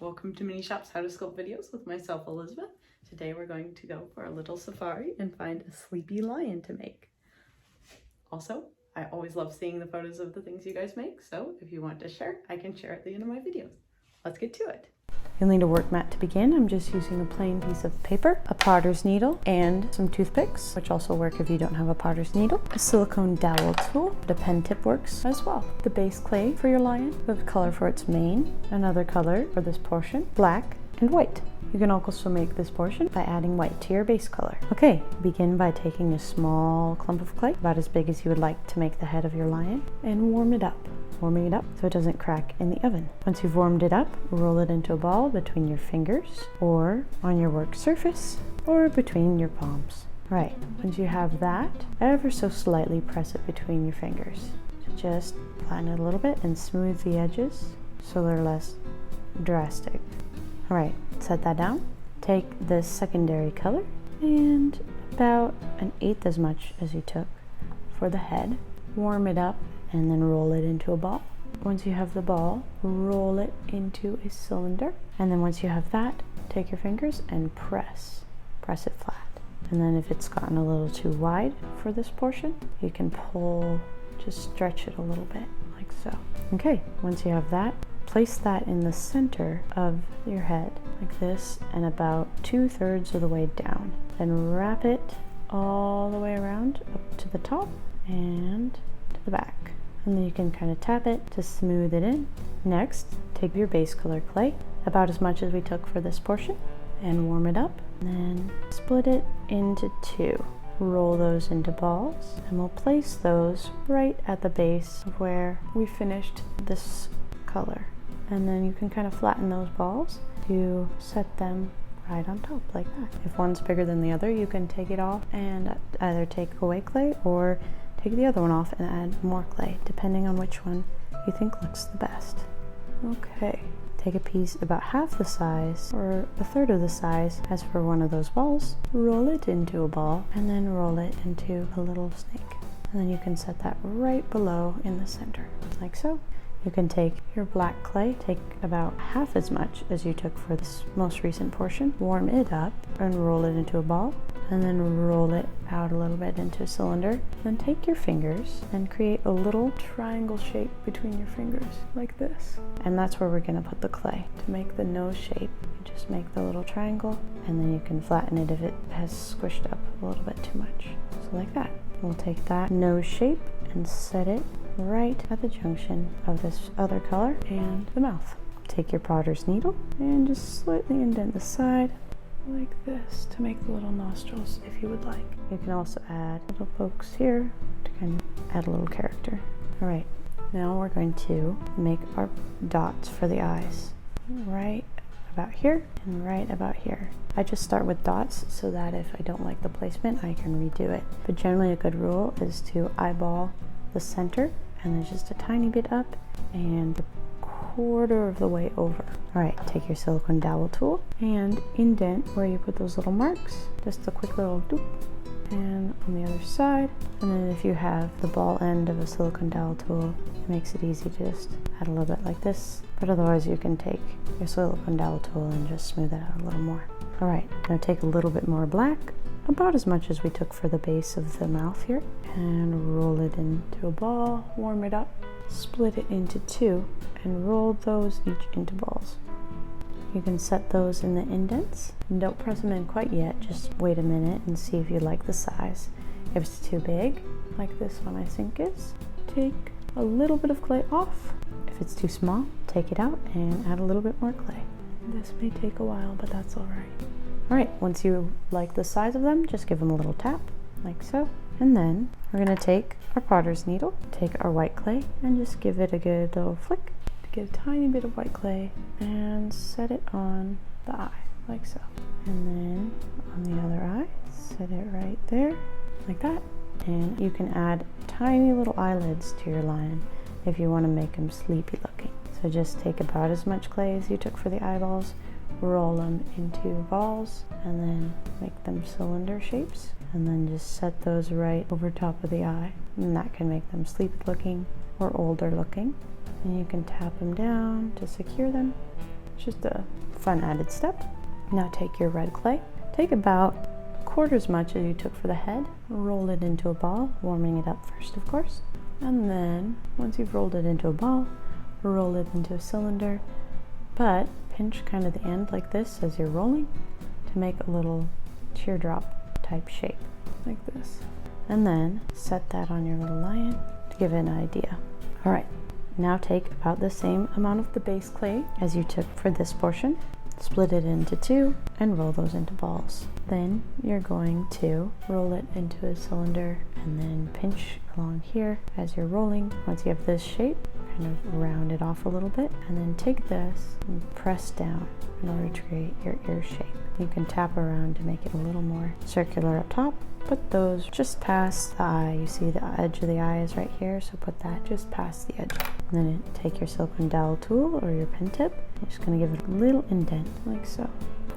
welcome to Mini Shop's How to Sculpt videos with myself, Elizabeth. Today we're going to go for a little safari and find a sleepy lion to make. Also, I always love seeing the photos of the things you guys make, so if you want to share, I can share at the end of my videos. Let's get to it. You'll need a work mat to begin. I'm just using a plain piece of paper, a potter's needle, and some toothpicks, which also work if you don't have a potter's needle. A silicone dowel tool, the pen tip works as well. The base clay for your lion, the color for its mane, another color for this portion, black and white. You can also make this portion by adding white to your base color. Okay, begin by taking a small clump of clay, about as big as you would like to make the head of your lion, and warming it up so it doesn't crack in the oven. Once you've warmed it up, roll it into a ball between your fingers or on your work surface or between your palms. Right, once you have that, ever so slightly press it between your fingers. Just flatten it a little bit and smooth the edges so they're less drastic. All right, set that down. Take this secondary color and about 1/8 as much as you took for the head. Warm it up and then roll it into a ball. Once you have the ball, roll it into a cylinder. And then once you have that, take your fingers and press it flat. And then if it's gotten a little too wide for this portion, you can pull, just stretch it a little bit like so. Okay, once you have that, place that in the center of your head like this and about 2/3 of the way down. Then wrap it all the way around up to the top and to the back. And then you can kind of tap it to smooth it in. Next, take your base color clay, about as much as we took for this portion, and warm it up. And then split it into 2. Roll those into balls, and we'll place those right at the base of where we finished this color. And then you can kind of flatten those balls to set them right on top like that. If one's bigger than the other, you can take it off and either take away clay or take the other one off and add more clay, depending on which one you think looks the best. Okay, take a piece about half the size or 1/3 of the size as for one of those balls, roll it into a ball, and then roll it into a little snake. And then you can set that right below in the center, like so. You can take your black clay, take about half as much as you took for this most recent portion, warm it up and roll it into a ball, and then roll it out a little bit into a cylinder. Then take your fingers and create a little triangle shape between your fingers, like this. And that's where we're gonna put the clay. To make the nose shape, you just make the little triangle, and then you can flatten it if it has squished up a little bit too much. So like that. We'll take that nose shape and set it right at the junction of this other color and the mouth. Take your potter's needle and just slightly indent the side like this to make the little nostrils if you would like. You can also add little pokes here to kind of add a little character. All right, now we're going to make our dots for the eyes right about here and right about here. I just start with dots so that if I don't like the placement, I can redo it. But generally a good rule is to eyeball the center and then just a tiny bit up and 1/4 of the way over. All right, take your silicone dowel tool and indent where you put those little marks, just a quick little doop, and on the other side. And then if you have the ball end of a silicone dowel tool, it makes it easy to just add a little bit like this. But otherwise you can take your silicone dowel tool and just smooth it out a little more. All right, now take a little bit more black, about as much as we took for the base of the mouth here, and roll it into a ball, warm it up, split it into 2, and roll those each into balls. You can set those in the indents. And don't press them in quite yet, just wait a minute and see if you like the size. If it's too big, like this one I think is, take a little bit of clay off. If it's too small, take it out and add a little bit more clay. This may take a while, but that's all right. All right, once you like the size of them, just give them a little tap, like so. And then we're gonna take our potter's needle, take our white clay, and just give it a good little flick to get a tiny bit of white clay and set it on the eye, like so. And then on the other eye, set it right there, like that. And you can add tiny little eyelids to your lion if you wanna make him sleepy looking. So just take about as much clay as you took for the eyeballs, roll them into balls, and then make them cylinder shapes, and then just set those right over top of the eye, and that can make them sleepy looking or older looking. And you can tap them down to secure them, Just a fun added step. Now take your red clay, take about a quarter as much as you took for the head, roll it into a ball, warming it up first of course, and then once you've rolled it into a ball, roll it into a cylinder, but pinch kind of the end like this as you're rolling to make a little teardrop type shape like this, and then set that on your little lion to give it an idea. All right, now take about the same amount of the base clay as you took for this portion, split it into two and roll those into balls. Then you're going to roll it into a cylinder and then pinch along here as you're rolling. Once you have this shape, kind of round it off a little bit, and then take this and press down in order to create your ear shape. You can tap around to make it a little more circular up top. Put those just past the eye. You see the edge of the eye is right here, so put that just past the edge. And then take your silicone dowel tool or your pen tip. You're just going to give it a little indent like so.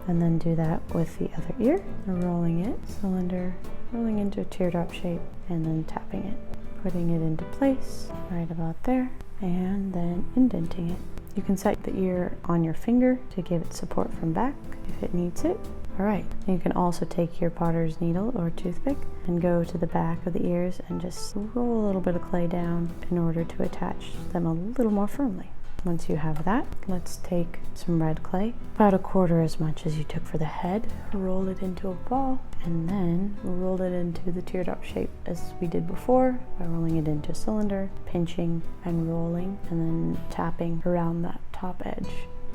And then do that with the other ear. Rolling it, cylinder, rolling into a teardrop shape, and then tapping it. Putting it into place right about there, and then indenting it. You can set the ear on your finger to give it support from back if it needs it. All right, you can also take your potter's needle or toothpick and go to the back of the ears and just roll a little bit of clay down in order to attach them a little more firmly. Once you have that, let's take some red clay, about a quarter as much as you took for the head, roll it into a ball, and then roll it into the teardrop shape as we did before by rolling it into a cylinder, pinching and rolling, and then tapping around that top edge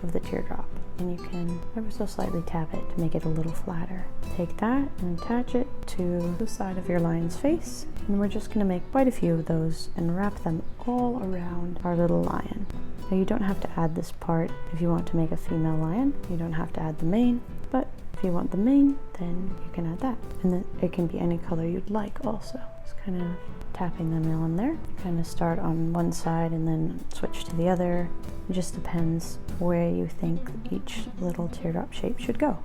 of the teardrop. And you can ever so slightly tap it to make it a little flatter. Take that and attach it to the side of your lion's face. And we're just gonna make quite a few of those and wrap them all around our little lion. Now you don't have to add this part if you want to make a female lion. You don't have to add the mane, but if you want the mane, then you can add that. And then it can be any color you'd like also. Just kind of tapping them on there. Kind of start on one side and then switch to the other. It just depends where you think each little teardrop shape should go.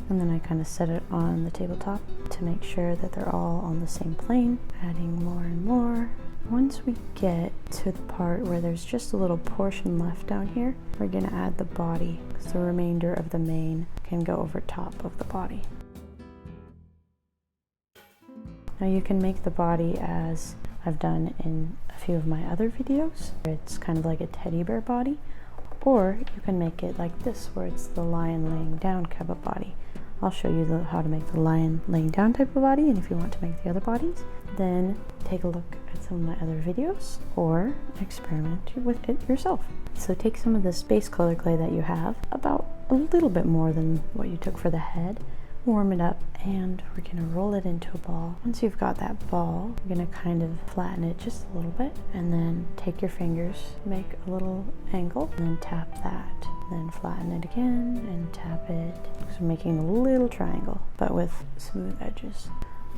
And then I kind of set it on the tabletop to make sure that they're all on the same plane, adding more and more. Once we get to the part where there's just a little portion left down here, we're going to add the body, because the remainder of the mane can go over top of the body. Now you can make the body as I've done in a few of my other videos. It's kind of like a teddy bear body, or you can make it like this, where it's the lion laying down type of body. I'll show you how to make the lion laying down type of body, and if you want to make the other bodies, then take a look at some of my other videos or experiment with it yourself. So take some of this base color clay that you have, about a little bit more than what you took for the head, warm it up, and we're gonna roll it into a ball. Once you've got that ball, you're gonna kind of flatten it just a little bit, and then take your fingers, make a little angle, and then tap that. Then flatten it again and tap it. So making a little triangle, but with smooth edges.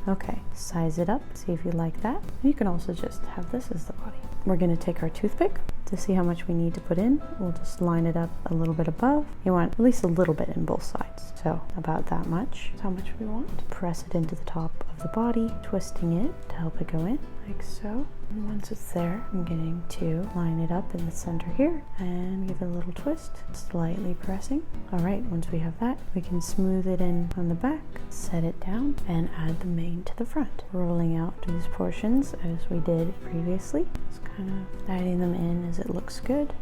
Okay, size it up, see if you like that. You can also just have this as the body. We're gonna take our toothpick to see how much we need to put in. We'll just line it up a little bit above. You want at least a little bit in both sides. So about that much is how much we want. Press it into the top of the body, twisting it to help it go in, like so. And once it's there, I'm getting to line it up in the center here and give it a little twist, slightly pressing. All right, once we have that, we can smooth it in on the back, set it down, and add the mane to the front. Rolling out these portions as we did previously. Just kind of adding them in as it looks good.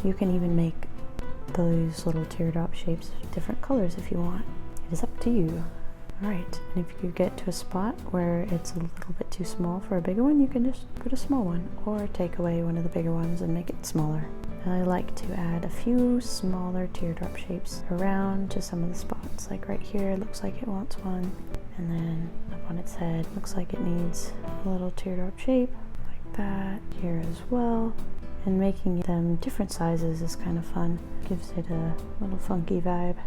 You can even make those little teardrop shapes different colors if you want. It is up to you. Alright, and if you get to a spot where it's a little bit too small for a bigger one, you can just put a small one, or take away one of the bigger ones and make it smaller. I like to add a few smaller teardrop shapes around to some of the spots, like right here, it looks like it wants one, and then up on its head, looks like it needs a little teardrop shape, like that, here as well. And making them different sizes is kind of fun, gives it a little funky vibe.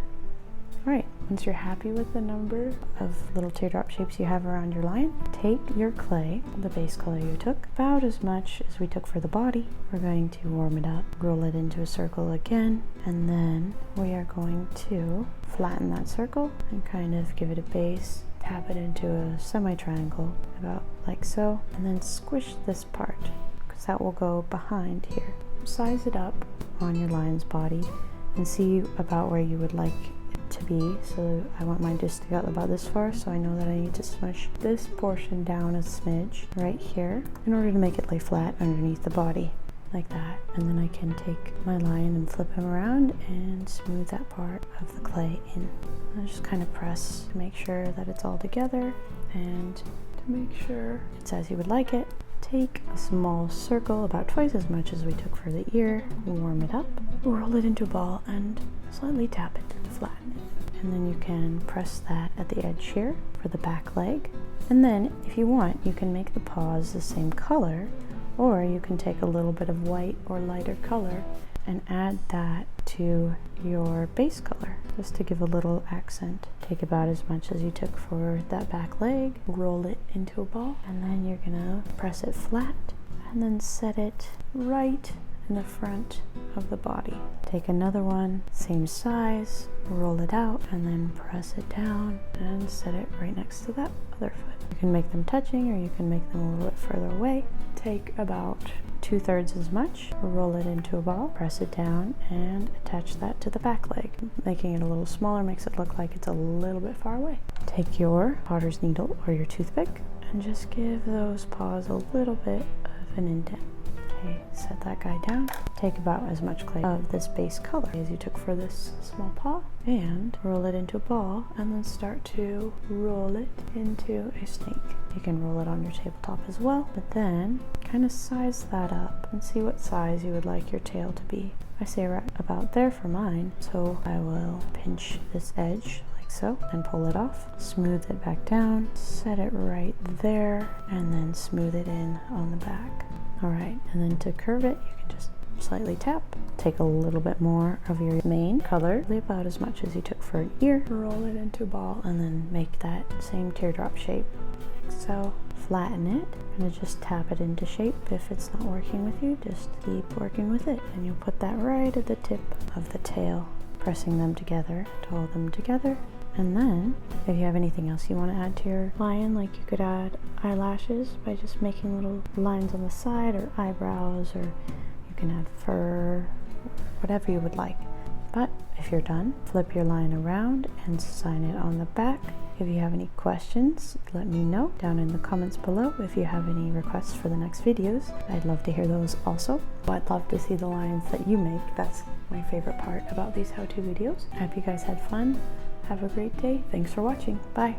Alright, once you're happy with the number of little teardrop shapes you have around your lion, take your clay, the base color you took, about as much as we took for the body. We're going to warm it up, roll it into a circle again, and then we are going to flatten that circle and kind of give it a base, tap it into a semi-triangle, about like so, and then squish this part, because that will go behind here. Size it up on your lion's body and see about where you would like it to be. So I want mine to stick out about this far, so I know that I need to smush this portion down a smidge right here in order to make it lay flat underneath the body, like that. And then I can take my lion and flip him around and smooth that part of the clay in. I just kind of press to make sure that it's all together and to make sure it's as you would like it. Take a small circle, about twice as much as we took for the ear, warm it up, roll it into a ball, and slightly tap it to flatten it. And then you can press that at the edge here for the back leg. And then, if you want, you can make the paws the same color, or you can take a little bit of white or lighter color and add that to your base color, just to give a little accent. Take about as much as you took for that back leg, roll it into a ball, and then you're gonna press it flat and then set it right in the front of the body. Take another one, same size, roll it out, and then press it down and set it right next to that other foot. You can make them touching, or you can make them a little bit further away. Take about 2/3 as much, roll it into a ball, press it down, and attach that to the back leg. Making it a little smaller makes it look like it's a little bit far away. Take your potter's needle or your toothpick and just give those paws a little bit of an indent. Okay, set that guy down. Take about as much clay of this base color as you took for this small paw and roll it into a ball, and then start to roll it into a snake. You can roll it on your tabletop as well, but then kind of size that up and see what size you would like your tail to be. I say right about there for mine, so I will pinch this edge like so and pull it off, smooth it back down, set it right there, and then smooth it in on the back. Alright, and then to curve it, you can just slightly tap. Take a little bit more of your main color, about as much as you took for an ear, roll it into a ball, and then make that same teardrop shape. Like so. Flatten it, and just tap it into shape. If it's not working with you, just keep working with it, and you'll put that right at the tip of the tail, pressing them together to hold them together. And then, if you have anything else you want to add to your lion, like you could add eyelashes by just making little lines on the side, or eyebrows, or you can add fur, whatever you would like. But if you're done, flip your lion around and sign it on the back. If you have any questions, let me know down in the comments below. If you have any requests for the next videos, I'd love to hear those also. I'd love to see the lions that you make. That's my favorite part about these how-to videos. I hope you guys had fun. Have a great day. Thanks for watching. Bye.